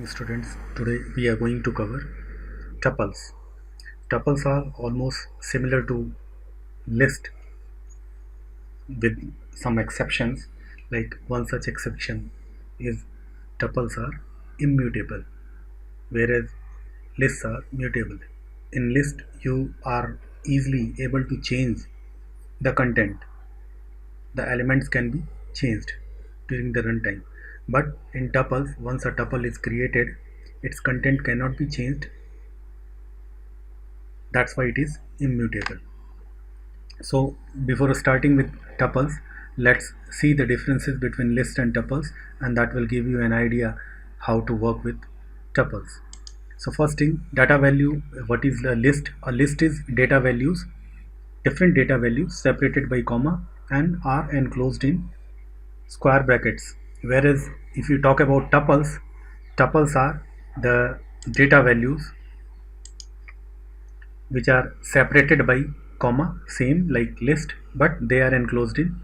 morning, students. Today we are going to cover tuples. Tuples are almost similar to list with some exceptions. Like one such exception is tuples are immutable, whereas lists are mutable. In list, you are easily able to change the content. The elements can be changed during the runtime. But in tuples, once a tuple is created, its content cannot be changed. That's why it is immutable. So before starting with tuples, let's see the differences between list and tuples, and that will give you an idea how to work with tuples. So first thing, data value. What is a list? A list is data values, different data values separated by comma and are enclosed in square brackets. Whereas if you talk about tuples, tuples are the data values which are separated by comma, same like list, but they are enclosed in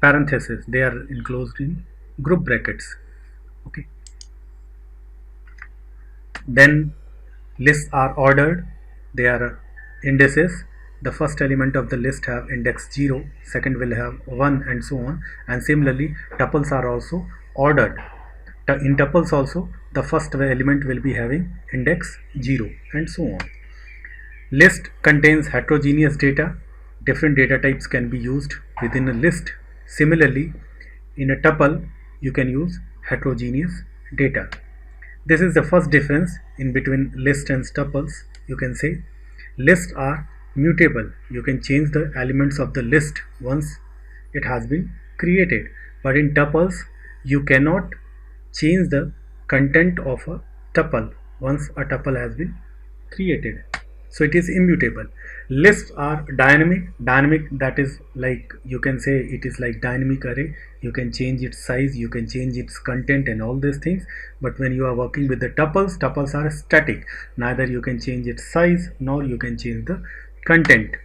parentheses, they are enclosed in group brackets. Okay, then lists are ordered, they are indices. The first element of the list have index 0, second will have 1, and so on. And similarly tuples are also ordered. In tuples also the first element will be having index 0 and so on. List contains heterogeneous data. Different data types can be used within a list. Similarly, in a tuple, you can use heterogeneous data. This is the first difference in between list and tuples. You can say lists are mutable. You can change the elements of the list once it has been created. But in tuples, you cannot change the content of a tuple once a tuple has been created. So it is immutable. Lists are dynamic, that is, like, you can say it is like dynamic array. You can change its size, you can change its content and all these things. But when you are working with the tuples are static. Neither you can change its size nor you can change the content.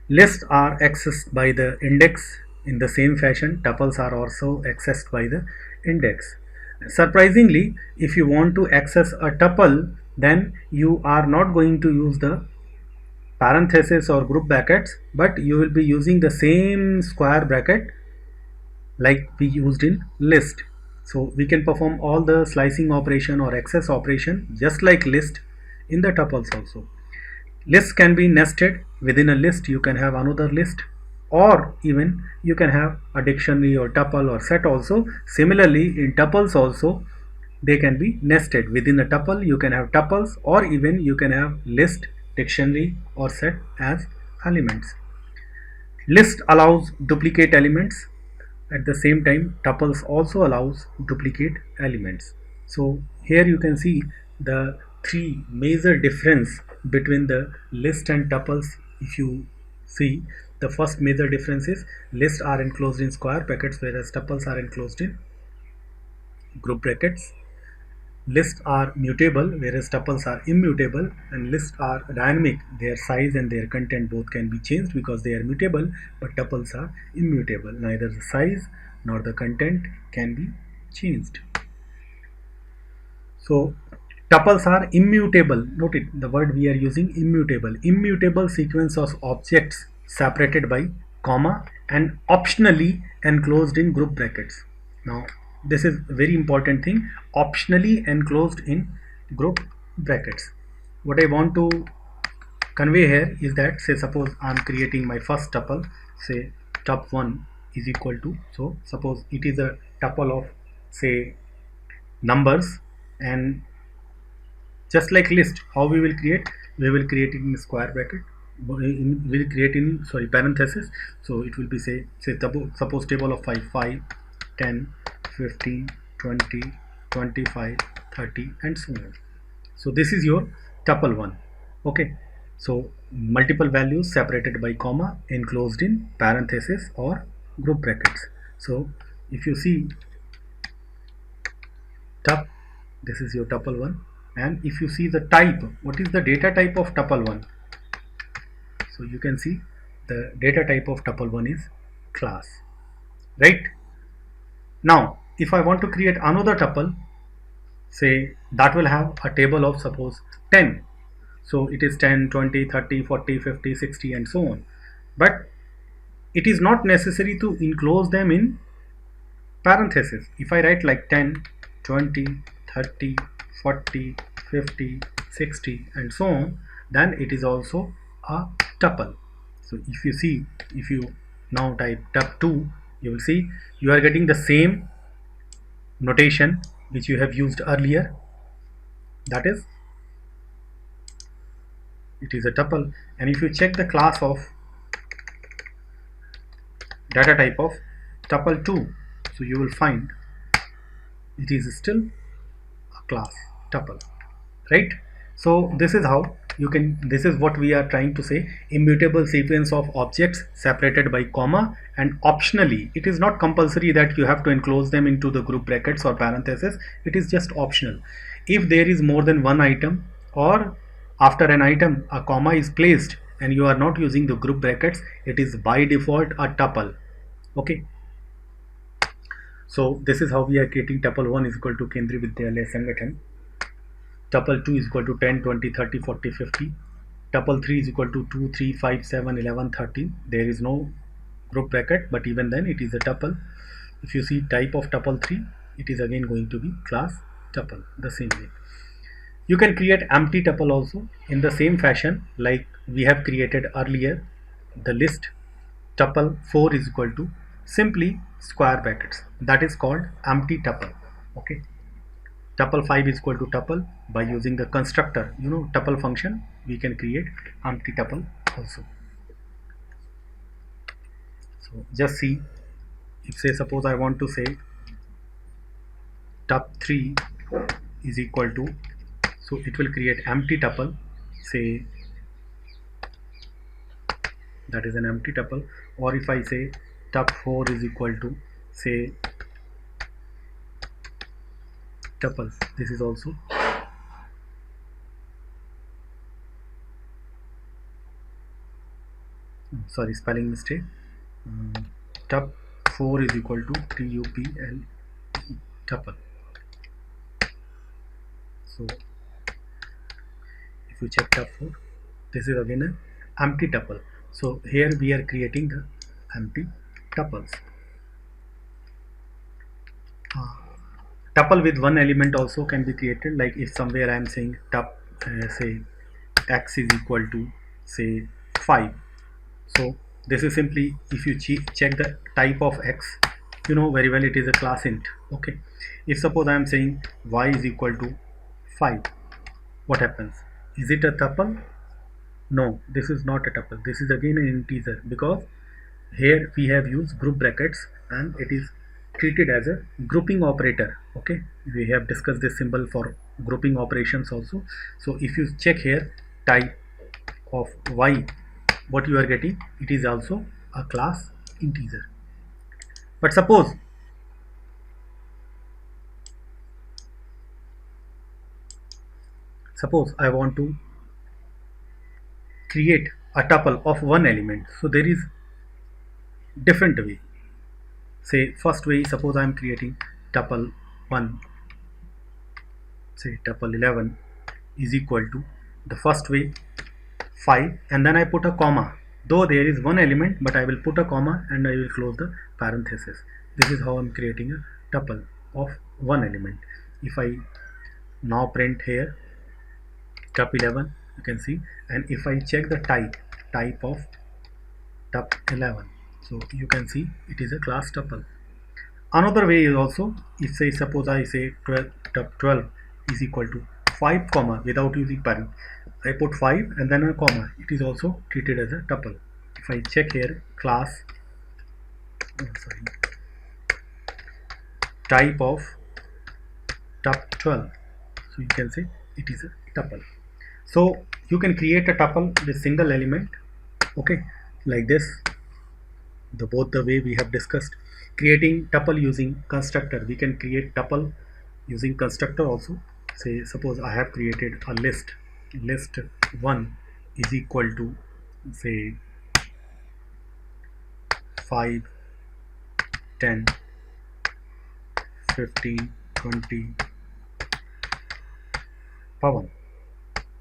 Lists are accessed by the index. In the same fashion, tuples are also accessed by the index. Surprisingly, if you want to access a tuple, then you are not going to use the parentheses or group brackets, but you will be using the same square bracket like we used in list. So we can perform all the slicing operation or access operation just like list in the tuples also. Lists can be nested. Within a list you can have another list, or even you can have a dictionary or tuple or set also. Similarly, in tuples also they can be nested. Within a tuple you can have tuples, or even you can have list, dictionary or set as elements. List allows duplicate elements. At the same time, tuples also allows duplicate elements. So here you can see the three major difference between the list and tuples. If you see, the first major difference is lists are enclosed in square brackets, whereas tuples are enclosed in group brackets. Lists are mutable, whereas tuples are immutable, and lists are dynamic. Their size and their content both can be changed because they are mutable, but tuples are immutable. Neither the size nor the content can be changed. So tuples are immutable. Note it, the word we are using, immutable. Immutable sequence of objects separated by comma and optionally enclosed in group brackets. Now this is a very important thing, optionally enclosed in group brackets. What I want to convey here is that, say suppose I am creating my first tuple, say tup1 is equal to, so suppose it is a tuple of say numbers, and just like list, how we will create, we will create it in square bracket, we will create in, sorry, parenthesis. So it will be say suppose table of 5, 10, 15, 20, 25, 30 and so on. So this is your tuple 1. Okay, so multiple values separated by comma enclosed in parenthesis or group brackets. So if you see tup, this is your tuple 1, and if you see the type, what is the data type of tuple 1? So you can see the data type of tuple 1 is class, right? Now if I want to create another tuple, say that will have a table of suppose 10. So it is 10, 20, 30, 40, 50, 60 and so on. But it is not necessary to enclose them in parenthesis. If I write like 10, 20, 30, 40, 50, 60 and so on, then it is also a tuple. So if you see, if you now type tup2, you will see you are getting the same notation which you have used earlier. That is, it is a tuple. And if you check the class of data type of tuple2, so you will find it is still a class tuple, right? So this is how you can, this is what we are trying to say, immutable sequence of objects separated by comma, and optionally it is not compulsory that you have to enclose them into the group brackets or parentheses. It is just optional. If there is more than one item, or after an item a comma is placed and you are not using the group brackets, it is by default a tuple. Okay, so this is how we are creating tuple 1 is equal to Kendriya Vidyalaya Sangathan, tuple 2 is equal to 10, 20, 30, 40, 50, tuple 3 is equal to 2, 3, 5, 7, 11, 13. There is no group bracket, but even then it is a tuple. If you see type of tuple 3, it is again going to be class tuple, the same way. You can create empty tuple also in the same fashion like we have created earlier. The list tuple 4 is equal to simply square brackets, that is called empty tuple. Okay, tuple 5 is equal to tuple. By using the constructor, you know, tuple function, we can create empty tuple also. So just see, if say suppose I want to say tup3 is equal to, so it will create empty tuple, say that is an empty tuple. Or if I say tup4 is equal to say tuple, this is also, sorry, spelling mistake, tup4 is equal to tuple tuple. So if you check tup4, this is again an empty tuple. So here we are creating the empty tuples. Tuple with one element also can be created, like if somewhere I am saying say x is equal to say 5. So this is simply, if you check the type of x, you know very well it is a class int. Okay, if suppose I am saying y is equal to 5, what happens? Is it a tuple? No, this is not a tuple. This is again an integer, because here we have used group brackets and it is treated as a grouping operator. Okay, we have discussed this symbol for grouping operations also. So if you check here type of y, what you are getting, it is also a class integer. But suppose I want to create a tuple of one element, so there is different way. Say first way, suppose I am creating tuple 1, say tuple 11 is equal to, the first way 5, and then I put a comma, though there is one element, but I will put a comma and I will close the parenthesis. This is how I am creating a tuple of one element. If I now print here tup 11, you can see, and if I check the type of tup 11, so you can see it is a class tuple. Another way is also, if say suppose I say 12 is equal to 5 comma without using parent, I put 5 and then a comma, it is also treated as a tuple. If I check here class type of tup12, so you can say it is a tuple. So you can create a tuple with single element, okay, like this, both the way we have discussed. Creating tuple using constructor, we can create tuple using constructor also. Say suppose I have created a list 1 is equal to say 5, 10, 15, 20, Pawan.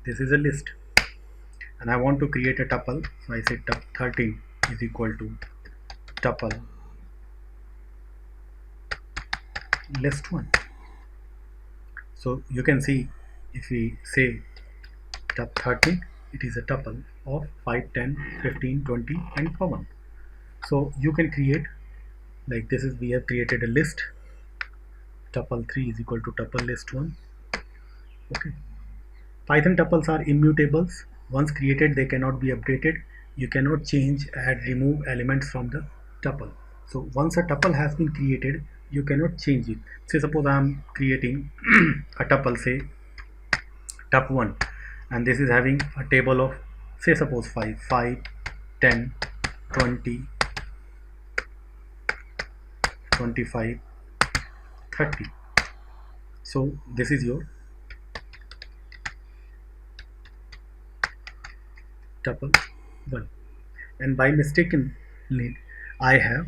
This is a list and I want to create a tuple, so I say tup13 is equal to tuple list1. So you can see if we say tup13, it is a tuple of 5, 10, 15, 20 and Pawan. So you can create like this is we have created a list. Tuple3 is equal to tuple list1. Okay. Python tuples are immutables. Once created, they cannot be updated. You cannot change, add, remove elements from the tuple. So once a tuple has been created, you cannot change it. Say suppose I am creating a tuple, say tup1, and this is having a table of say suppose 5, 10, 20, 25, 30. So this is your tuple 1, and by mistakenly I have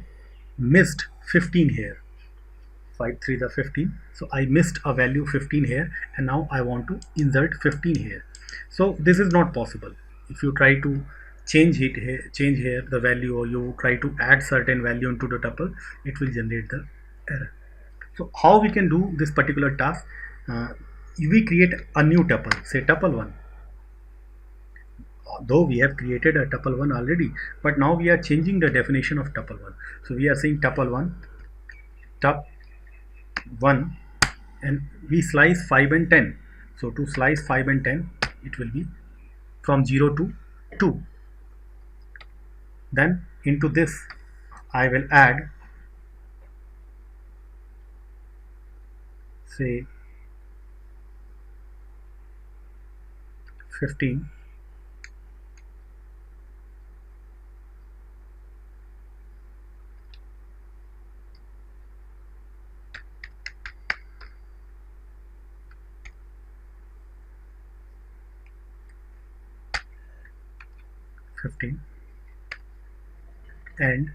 missed 15 here. 5 3 the 15, so I missed a value 15 here, and now I want to insert 15 here. So this is not possible. If you try to change here the value, or you try to add certain value into the tuple, it will generate the error. So how we can do this particular task? We create a new tuple, say tuple1. Though we have created a tuple1 already, but now we are changing the definition of tuple1. So we are saying tuple1 tup1, and we slice 5 and 10. So to slice 5 and 10, it will be from 0 to 2. Then into this I will add say 15, and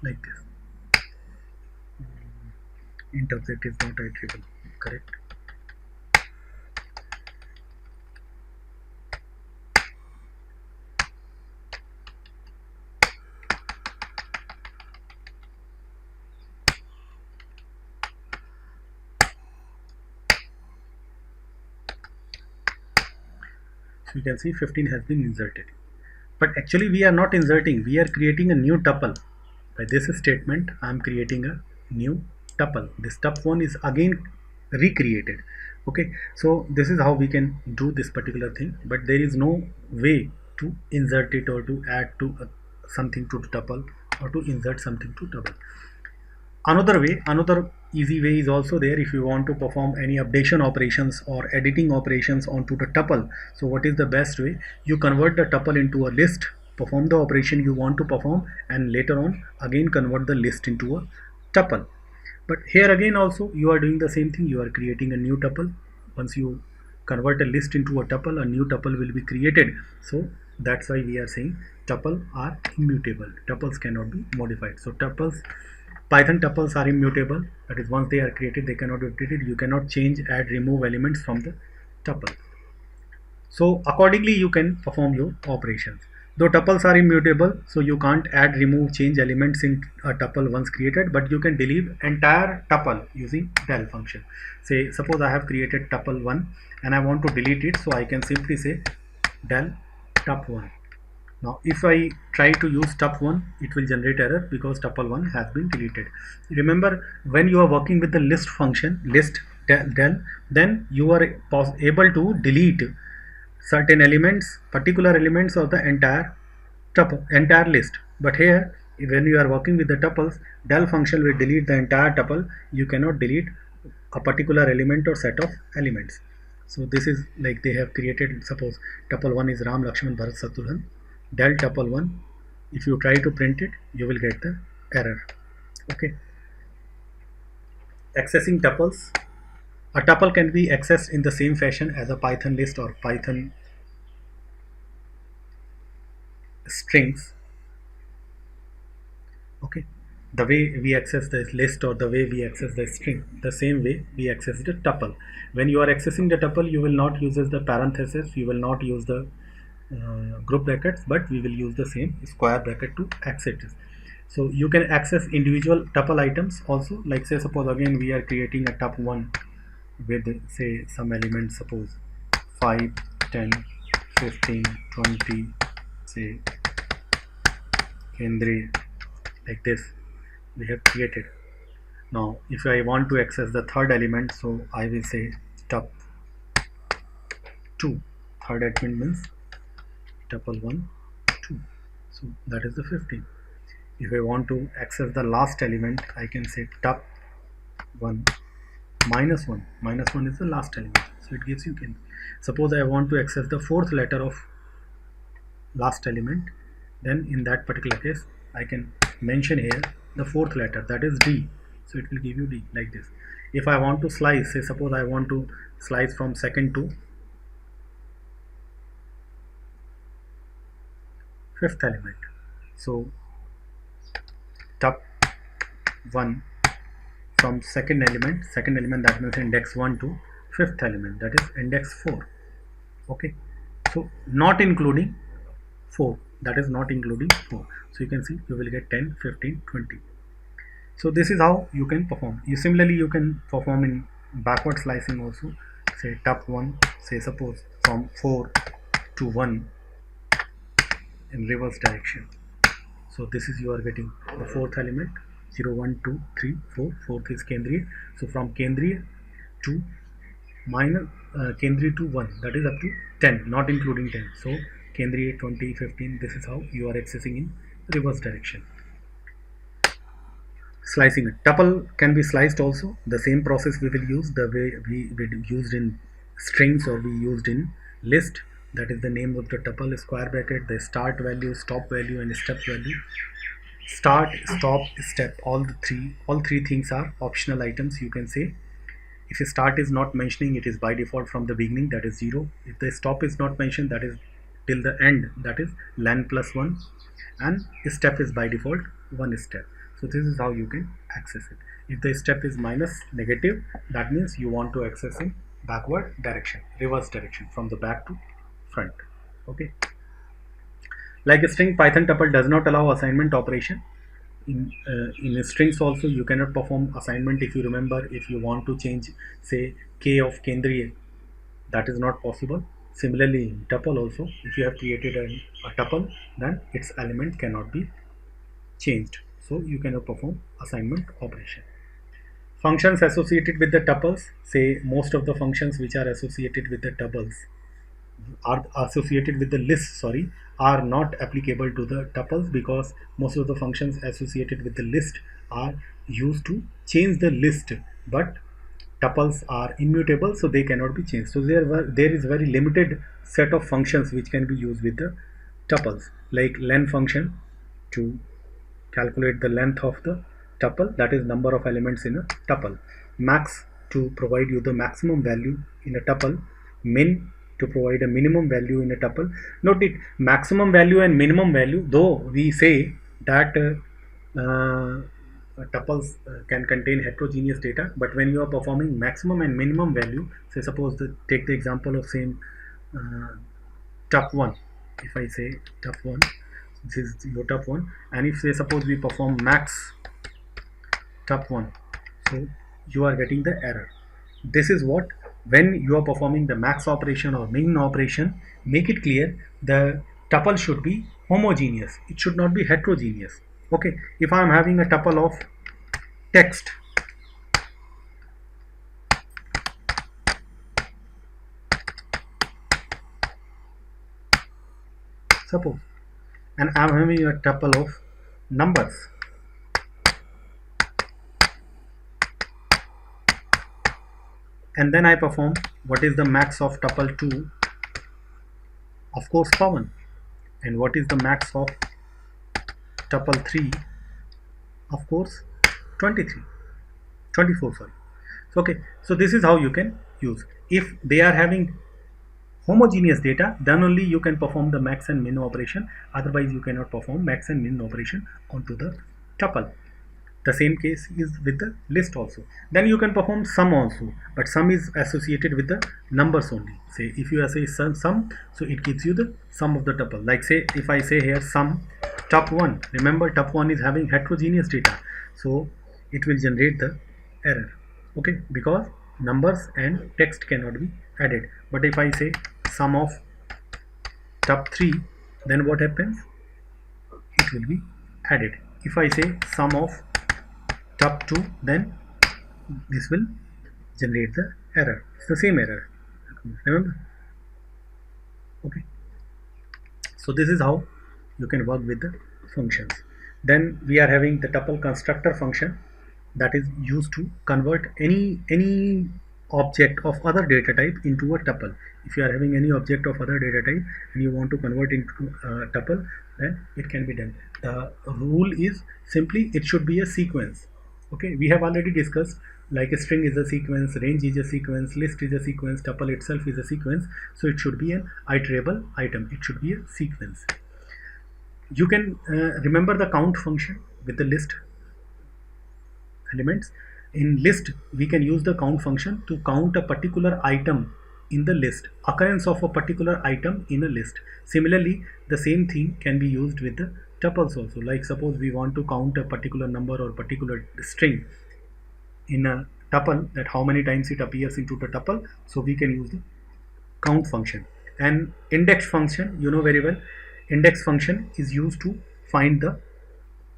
like this. Intercept is not iterable, correct? So you can see 15 has been inserted, but actually we are not inserting, we are creating a new tuple. By this statement I am creating a new tuple. This tup1 is again recreated. Okay, so this is how we can do this particular thing, but there is no way to insert it or to add to something to tuple, or to insert something to tuple. Another easy way is also there. If you want to perform any updation operations or editing operations onto the tuple, so what is the best way? You convert the tuple into a list, perform the operation you want to perform, and later on again convert the list into a tuple. But here again also you are doing the same thing. You are creating a new tuple. Once you convert a list into a tuple, a new tuple will be created. So that's why we are saying tuple are immutable. Tuples cannot be modified. So Python tuples are immutable. That is, once they are created, they cannot be updated. You cannot change, add, remove elements from the tuple. So accordingly you can perform your operations. Though tuples are immutable, so you can't add, remove, change elements in a tuple once created, but you can delete entire tuple using del function. Say suppose I have created tuple1 and I want to delete it, so I can simply say del tup1. Now if I try to use tup1, it will generate error because tuple1 has been deleted. Remember, when you are working with the list function, list del, then you are able to delete certain elements, particular elements of the entire tuple, entire list. But here when you are working with the tuples, del function will delete the entire tuple. You cannot delete a particular element or set of elements. So this is like they have created, suppose tuple1 is Ram, Lakshman, Bharat, Shatrughan, del tuple1. If you try to print it, you will get the error. Okay. Accessing tuples. A tuple can be accessed in the same fashion as a Python list or Python strings, okay, the way we access the list or the way we access the string, the same way we access the tuple. When you are accessing the tuple, you will not use the parenthesis, you will not use the group brackets, but we will use the same square bracket to access it. So you can access individual tuple items also, like say suppose again we are creating a tup1 with say some elements, suppose 5, 10, 15, 20, say Kendri, like this we have created. Now if I want to access the third element, so I will say tup2, third element means tuple1, 2, so that is the 15. If I want to access the last element, I can say tup1 minus 1. Minus 1 is the last element, so it gives you can. Suppose I want to access the fourth letter of last element, then in that particular case I can mention here the fourth letter, that is D, so it will give you D, like this. If I want to slice, say suppose I want to slice from second to fifth element, so tup1 from second element, that means index 1 to fifth element, that is index 4, okay, so not including 4, that is not including 4. So you can see you will get 10, 15, 20. So this is how you can perform. Similarly you can perform in backward slicing also. Say tup1, say suppose from 4 to 1 in reverse direction. So this is you are getting the fourth element, 0, 1, 2, 3, 4. Fourth is Kendriya. So from Kendriya to minus Kendriya to 1, that is up to 10, not including 10. So Kendriya 20, 15, this is how you are accessing in reverse direction. Slicing a tuple can be sliced also. The same process we will use, the way we used in strings or we used in list, that is the name of the tuple, square bracket, the start value, stop value and step value. Start, stop, step, all three things are optional items, you can say. If a start is not mentioning, it is by default from the beginning, that is 0. If the stop is not mentioned, that is till the end, that is len plus 1, and step is by default 1 step. So this is how you can access it. If the step is minus negative, that means you want to access in backward direction, reverse direction, from the back to front, okay. Like a string, Python tuple does not allow assignment operation. In strings also you cannot perform assignment. If you remember, if you want to change say k of Kendriya, that is not possible. Similarly in tuple also, if you have created a tuple, then its element cannot be changed, so you cannot perform assignment operation. Functions associated with the tuples, say most of the functions which are associated with the tuples are associated with the list, sorry, are not applicable to the tuples, because most of the functions associated with the list are used to change the list, but tuples are immutable, so they cannot be changed. So there is very limited set of functions which can be used with the tuples, like len function to calculate the length of the tuple, that is number of elements in a tuple, max to provide you the maximum value in a tuple, min to provide a minimum value in a tuple. Note it, maximum value and minimum value, though we say that tuples can contain heterogeneous data, but when you are performing maximum and minimum value, say suppose take the example of same tup1. If I say tup1, this is your tup1, and if say suppose we perform max tup1, so you are getting the error. This is what, when you are performing the max operation or min operation, make it clear the tuple should be homogeneous, it should not be heterogeneous, okay. If I am having a tuple of text, suppose, and I am having a tuple of numbers, and then I perform what is the max of tuple 2, of course Pawan, and what is the max of tuple 3, of course 24, sorry. So, okay, so this is how you can use. If they are having homogeneous data, then only you can perform the max and min operation, otherwise you cannot perform max and min operation onto the tuple. The same case is with the list also. Then you can perform sum also, but sum is associated with the numbers only. Say if you say sum, so it gives you the sum of the tuple. Like say if I say here sum tup1, remember tup1 is having heterogeneous data, so it will generate the error, okay, because numbers and text cannot be added. But if I say sum of tup3, then what happens? It will be added. If I say sum of tup2, then this will generate the error. It's the same error, remember? Okay, so this is how you can work with the functions. Then we are having the tuple constructor function, that is used to convert any object of other data type into a tuple. If you are having any object of other data type and you want to convert into a tuple, then it can be done. The rule is simply it should be a sequence. Okay, we have already discussed, like a string is a sequence, range is a sequence, list is a sequence, tuple itself is a sequence. So it should be an iterable item, it should be a sequence. You can remember the count function with the list elements. In list we can use the count function to count a particular item in the list, occurrence of a particular item in a list. Similarly, the same thing can be used with the tuples also. Like suppose we want to count a particular number or particular string in a tuple, that how many times it appears into the tuple, so we can use the count function. And index function, you know very well, index function is used to find the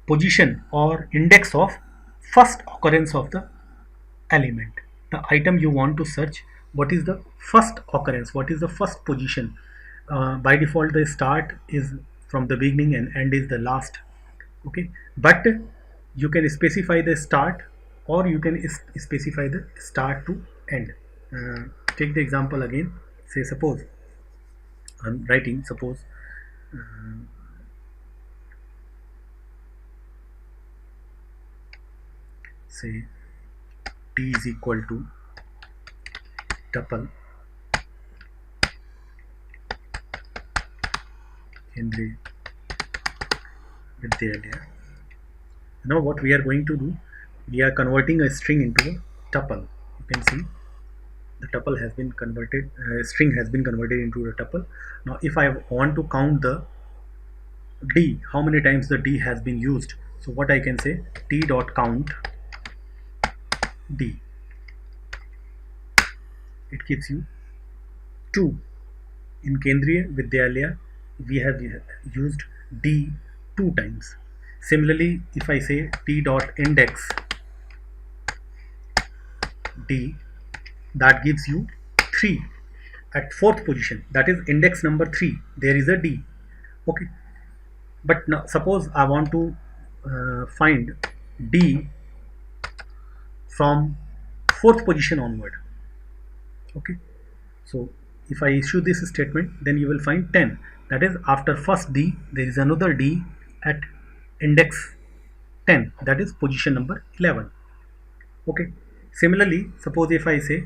position or index of first occurrence of the element, the item you want to search. What is the first occurrence, what is the first position? By default the start is from the beginning and end is the last, okay, but you can specify the start or you can specify the start to end. Take the example again. Say suppose I'm writing, suppose say t is equal to tuple Kendriya Vidyalaya. Now what we are going to do, we are converting a string into a tuple. You can see the tuple has been converted, string has been converted into a tuple. Now if I want to count the d, how many times the d has been used, so what I can say, t dot count d, it gives you 2. In Kendriya Vidyalaya we have used d 2 times. Similarly, if I say t dot index d, that gives you 3 at 4th position, that is index number 3, there is a d, okay. But now suppose I want to find d from 4th position onward, okay. So if I issue this statement, then you will find 10, that is after first d there is another d at index 10, that is position number 11, okay. Similarly, suppose if I say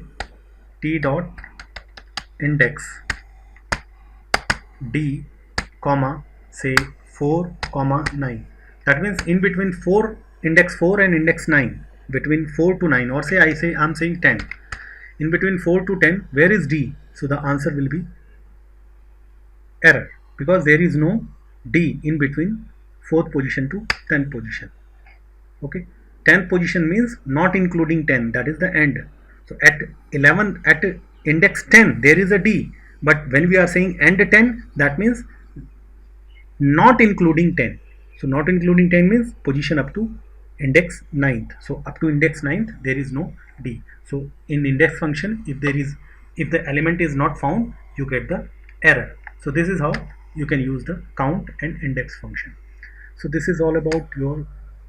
t dot index d comma say 4 comma 9, that means in between 4, index 4 and index 9, between 4 to 9, or say I'm saying 10, in between 4 to 10, where is d? So the answer will be error, because there is no d in between 4th position to 10th position, okay. 10th position means not including 10, that is the end. So at 11, at index 10 there is a d, but when we are saying end 10, that means not including 10. So not including 10 means position up to index 9th. So up to index 9th there is no d. So in index function, if the element is not found, you get the error. So this is how you can use the count and index function. So this is all about your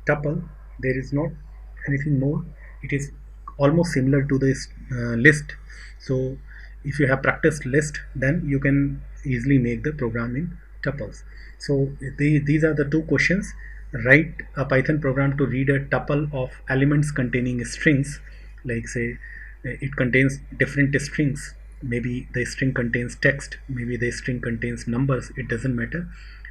tuple. There is not anything more. It is almost similar to this list. So if you have practiced list, then you can easily make the program in tuples. So these are the 2 questions. Write a Python program to read a tuple of elements containing strings, like say it contains different strings, maybe the string contains text, maybe the string contains numbers, it doesn't matter.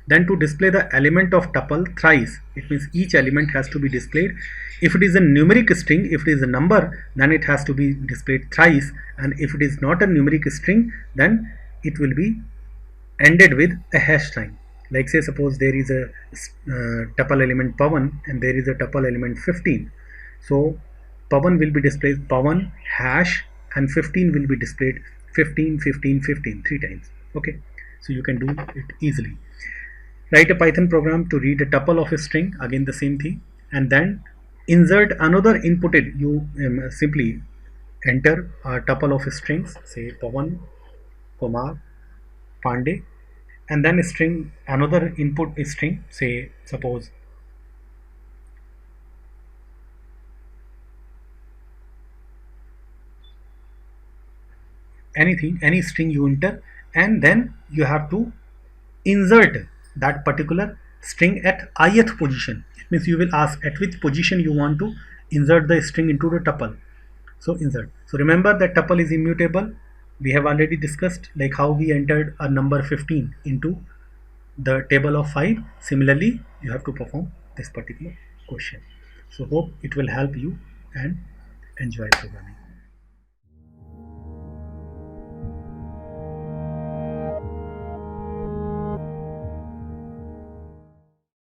Then to display the element of tuple thrice, it means each element has to be displayed. If it is a numeric string, if it is a number, then it has to be displayed thrice, and if it is not a numeric string, then it will be ended with a hash sign. Like say suppose there is a tuple element pawan and there is a tuple element 15. So pawan will be displayed pawan hash and 15 will be displayed 15 15 15 three times. Okay, so you can do it easily. Write a Python program to read a tuple of a string, again the same thing, and then insert another inputted. You simply enter a tuple of strings, say pawan, Kumar, Pandey, and then a string, another input string, say suppose anything, any string you enter, and then you have to insert that particular string at ith position. It means you will ask at which position you want to insert the string into the tuple. So insert. So remember that tuple is immutable. We have already discussed like how we entered a number 15 into the table of 5. Similarly, you have to perform this particular question. So hope it will help you and enjoy programming.